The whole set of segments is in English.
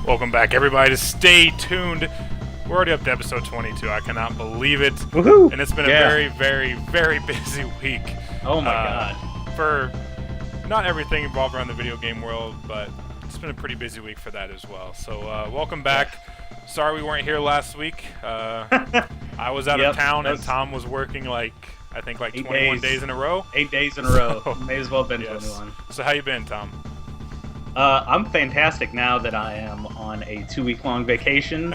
Welcome back, everybody. To stay tuned. We're already up to episode 22. I cannot believe it. Woohoo! And it's been a very, very, very busy week. Oh my god. For not everything involved around the video game world, but it's been a pretty busy week for that as well. So welcome back. Sorry we weren't here last week. I was out of town and Tom was working I think 21 days in a row. 8 days in a row. May as well have been 21. So how you been, Tom? I'm fantastic now that I am on a 2-week-long vacation.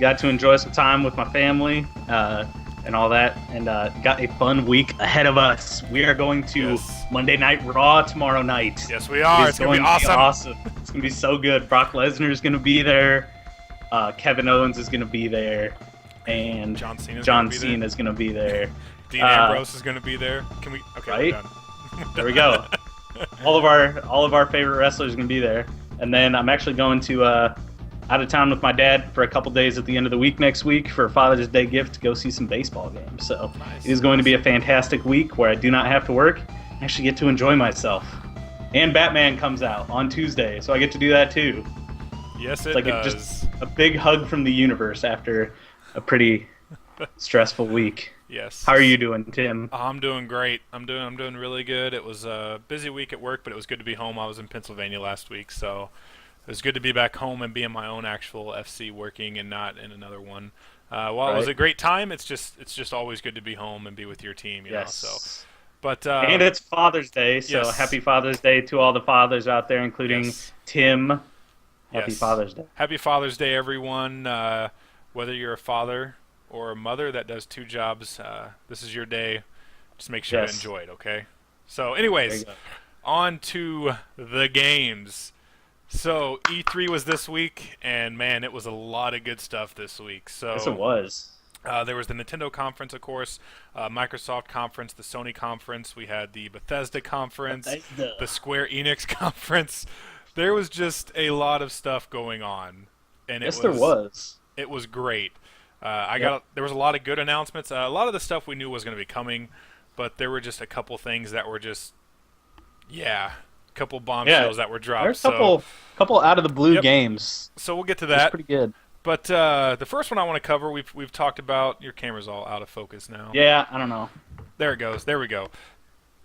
Got to enjoy some time with my family and all that, and got a fun week ahead of us. We are going to Monday Night Raw tomorrow night. Yes, we are. It's going to be awesome. It's going to be so good. Brock Lesnar is going to be there. Kevin Owens is going to be there. And John Cena is going to be there. Dean Ambrose is going to be there. Can we? Okay, right? we're done. There we go. All of our favorite wrestlers are going to be there. And then I'm actually going to out of town with my dad for a couple days at the end of the week next week for a Father's Day gift to go see some baseball games. So It is going to be a fantastic week where I do not have to work. I actually get to enjoy myself. And Batman comes out on Tuesday, so I get to do that too. Yes, it does. Just a big hug from the universe after a pretty stressful week. Yes. How are you doing, Tim? I'm doing great. I'm doing really good. It was a busy week at work, but it was good to be home. I was in Pennsylvania last week, so it was good to be back home and be in my own actual FC working and not in another one. While it was a great time, it's just always good to be home and be with your team, you know. So, but and it's Father's Day, so happy Father's Day to all the fathers out there, including Tim. Happy Father's Day. Happy Father's Day, everyone. Whether you're a father or a mother that does 2 jobs, this is your day. Just make sure to enjoy it, okay? So anyways, on to the games. So E3 was this week, and man, it was a lot of good stuff this week. So yes, it was. There was the Nintendo conference, of course, Microsoft conference, the Sony conference. We had the Bethesda conference, the Square Enix conference. There was just a lot of stuff going on, and there was. It was great. There was a lot of good announcements. A lot of the stuff we knew was going to be coming, but there were just a couple things that were just, a couple bombshells that were dropped. There's a couple out of the blue games. So we'll get to that. It's pretty good. But the first one I want to cover, we've talked about. Your camera's all out of focus now. Yeah, I don't know. There it goes. There we go.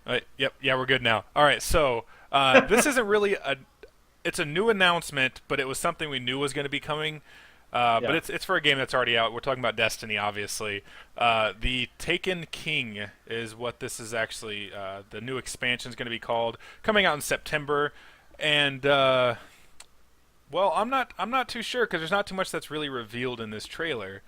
We're good now. All right, so this isn't really it's a new announcement, but it was something we knew was going to be coming. But it's for a game that's already out. We're talking about Destiny, obviously. The Taken King is what this is actually. The new expansion is going to be called, coming out in September. And well, I'm not too sure because there's not too much that's really revealed in this trailer.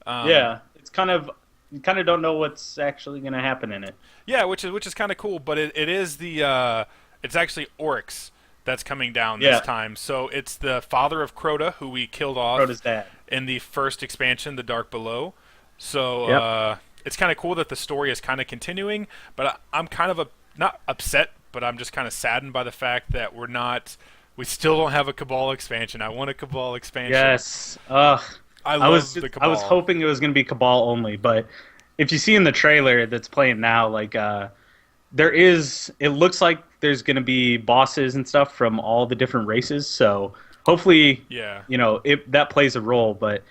It's kind of you kind of don't know what's actually going to happen in it. Yeah, which is kind of cool. But it is it's actually Oryx that's coming down this time. So it's the father of Crota, who we killed off Crota's dad. In the first expansion, The Dark Below. So it's kind of cool that the story is kind of continuing, but I'm kind of not upset, but I'm just kind of saddened by the fact that we still don't have a Cabal expansion. I want a Cabal expansion. Yes. I love the Cabal. I was hoping it was going to be Cabal only, but if you see in the trailer that's playing now, it looks like there's going to be bosses and stuff from all the different races, so hopefully, that plays a role. But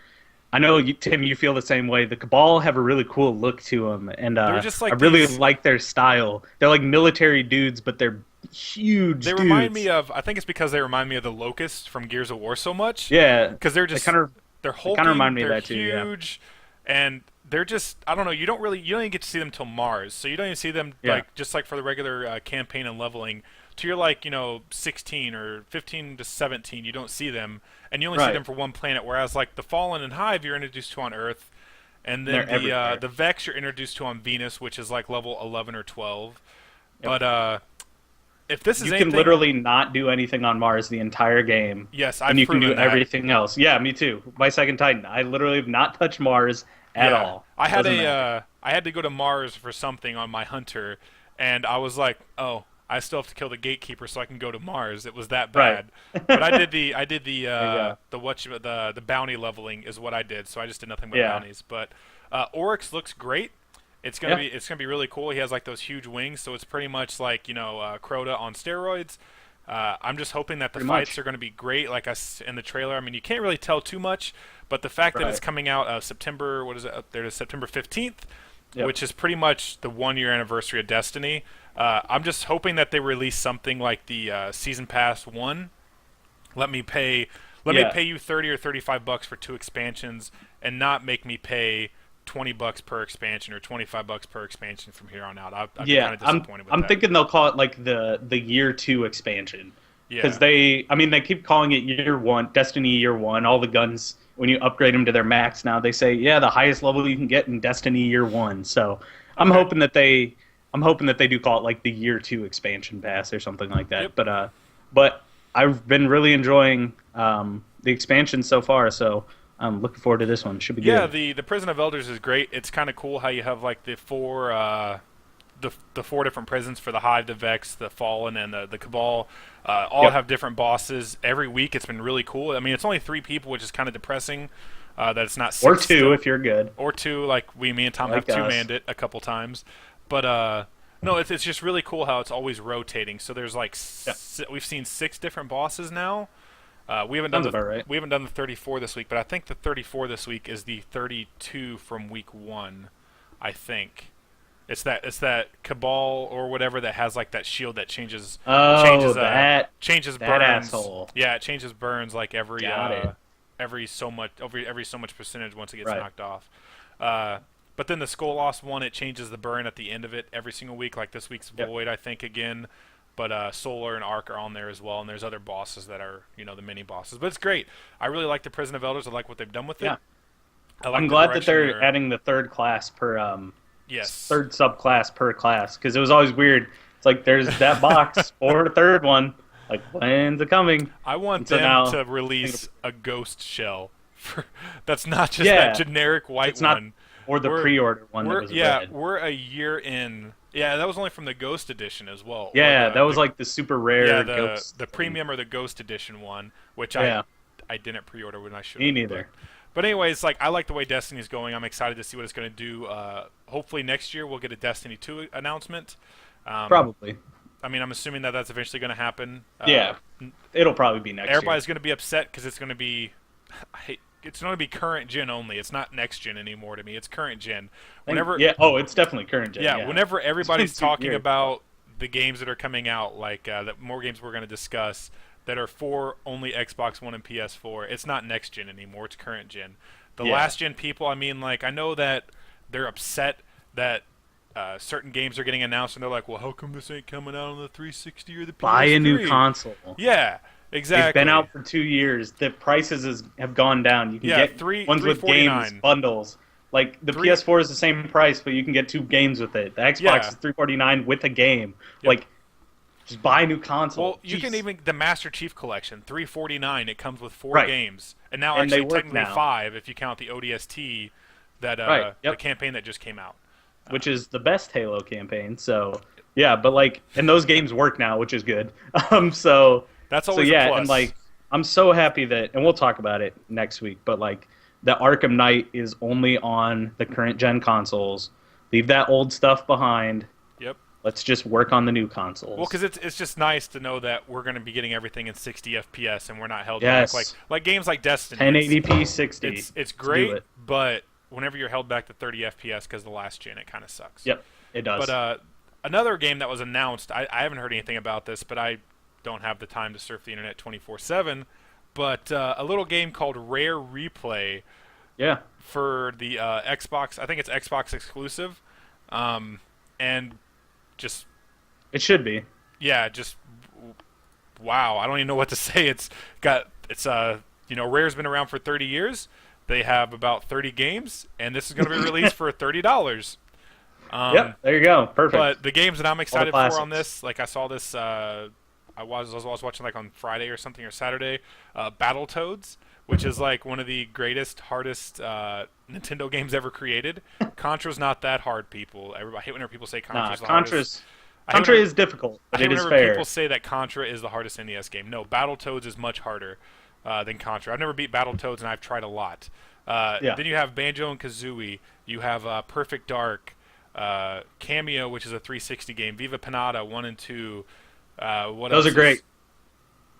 I know, Tim, you feel the same way. The Cabal have a really cool look to them, and I really like their style. They're like military dudes, but they're huge. They remind me of. I think it's because they remind me of the Locusts from Gears of War so much. Yeah, because they're just they're hulking. Kind of remind me of that too. Huge, and they're just, I don't know, you don't even get to see them till Mars, so you don't even see them just like for the regular campaign and leveling. to your like 16 or 15 to 17, you don't see them, and you only see Right. them for one planet. Whereas like the Fallen and Hive, you're introduced to on Earth, and And then they're everywhere. the Vex you're introduced to on Venus, which is like level 11 or 12. Yep. But if this is You can anything, literally not do anything on Mars the entire game, yes, and I've you can do proven that. everything else. Yeah, me too. My second Titan, I literally have not touched Mars at Yeah, all. Doesn't matter. I had to go to Mars for something on my hunter, and I was like, oh, I still have to kill the gatekeeper so I can go to Mars. It was that Right. bad. But There you go. the bounty leveling is what I did. So I just did nothing but Yeah. bounties. But Oryx looks great. Yeah. It's gonna be really cool. He has like those huge wings, so it's pretty much like Crota on steroids. I'm just hoping that the Pretty fights much. are going to be great. Like in the trailer, I mean, you can't really tell too much, but the fact that it's Right. coming out September, what is it up there? To September 15th, Yep. which is pretty much the 1 year anniversary of Destiny. I'm just hoping that they release something like the season pass one. Let me pay, let me Yeah. pay you 30 or $35 for 2 expansions, and not make me pay $20 per expansion or $25 per expansion from here on out. I'd be Yeah, kind of disappointed with I'm that. thinking they'll call it like the year two expansion because Yeah. they keep calling it year one, Destiny year one. All the guns when you upgrade them to their max now, they say yeah the highest level you can get in Destiny year one. So I'm Okay. hoping that they do call it like the year two expansion pass or something like that. Yep. But I've been really enjoying the expansion so far. So I'm looking forward to this one. Should be Yeah, good. the Prison of Elders is great. It's kind of cool how you have like the four different prisons for the Hive, the Vex, the Fallen, and the Cabal. All Yep. have different bosses every week. It's been really cool. I mean, it's only 3 people, which is kind of depressing. That it's not six Or two still. if you're good. Or two, like me and Tom Like have us. two-manned it a couple times. But no, it's just really cool how it's always rotating. So there's like Yeah. we've seen 6 different bosses now. We haven't done Sounds about right. we haven't done the 34 this week, but I think the 34 this week is the 32 from week 1. I think it's that Cabal or whatever that has like that shield that Oh, changes that burns. asshole. Yeah, it changes burns like Got it. every so much every so much percentage once it gets Right. knocked off. But then the Skull Lost one, it changes the burn at the end of it every single week. Like this week's Yep. Void, I think again. But Solar and Arc are on there as well, and there's other bosses that are the mini bosses. But it's great. I really like the Prison of Elders. I like what they've done with it. Yeah. I like I'm the glad that direction they're adding the third class per yes. third subclass per class because it was always weird. It's like there's that box for the third one. Like when's it coming? I want And so them now- to release a ghost shell for, that's not just Yeah. that generic white It's not one. or the We're- pre-order one that was red. We're a year in. Yeah, that was only from the Ghost Edition as well. Or Yeah, that was the, like the super rare yeah ghost the thing. premium or the Ghost Edition one, which Yeah. I didn't pre-order when I should. Me neither. But anyways, like I like the way Destiny's going. I'm excited to see what it's going to do. Hopefully next year we'll get a Destiny 2 announcement. Probably. I mean, I'm assuming that that's eventually going to happen. Yeah. It'll probably be next Everybody's going to be upset because it's going to be. It's going to be current gen only. It's not next gen anymore to me. It's current gen. year. Whenever Yeah. Oh, it's definitely current gen. yeah, whenever everybody's It's too talking weird. about the games that are coming out, like that more games we're going to discuss that are for only Xbox One and PS4, it's not next gen anymore. It's current gen. The Yeah. last gen people, I mean, like I know that they're upset that certain games are getting announced, and they're like, "Well, how come this ain't coming out on the 360 or the PS3?" Buy a new console. Yeah, exactly. It's been out for 2 years. The prices have gone down. You can Yeah, get three- ones with $349. games bundles. Like the Three- PS4 is the same price, but you can get 2 games with it. The Xbox Yeah. is $349 with a game. Yep. Like, just buy a new console. Well, you can Jeez. even the Master Chief Collection, $349. It comes with 4 Right. games, and now And they actually work technically now. 5 if you count the ODST that Right, the yep. campaign that just came out. which is the best Halo campaign. So yeah, but like, and those games work now, which is good. So That's so always yeah, a plus. and like, I'm so happy that, and we'll talk about it next week. But like, the Arkham Knight is only on the current gen consoles. Leave that old stuff behind. Yep. Let's just work on the new consoles. Well, because it's just nice to know that we're going to be getting everything in 60 FPS and we're not held Yes. back like games like Destiny. 1080p 60. It's Let's do great, it. but whenever you're held back to 30 FPS because the last gen, it kind of sucks. Yep, it does. But another game that was announced, I haven't heard anything about this, but I don't have the time to surf the internet 24/7. But a little game called Rare Replay yeah, for the Xbox. I think it's Xbox exclusive, and just it should be. yeah, just wow, I don't even know what to say. Rare's been around for 30 years. They have about 30 games, and this is going to be released for $30. Yep, there you go, perfect. But the games that I'm excited for on classics. this, like I saw this, I was watching like on Friday or something or Saturday, Battletoads, which is like one of the greatest, hardest Nintendo games ever created. Contra's not that hard, people. I hate whenever people say Contra's the hardest. Contra is difficult, I but hate it is whenever fair. people say that Contra is the hardest NES game. No, Battletoads is much harder than Contra. I've never beat Battletoads, and I've tried a lot. Yeah. Then you have Banjo and Kazooie. You have Perfect Dark, Cameo, which is a 360 game. Viva Pinata 1 and 2. What Those else are great.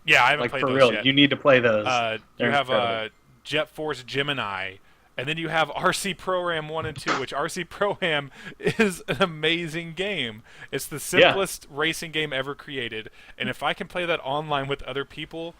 Yeah, I haven't Like played for those real, yet. you need to play those. You They're have incredible. Jet Force Gemini, and then you have RC Pro Am 1 and 2, which RC Pro Am is an amazing game. It's the Yeah. simplest racing game ever created, and if I can play that online with other people,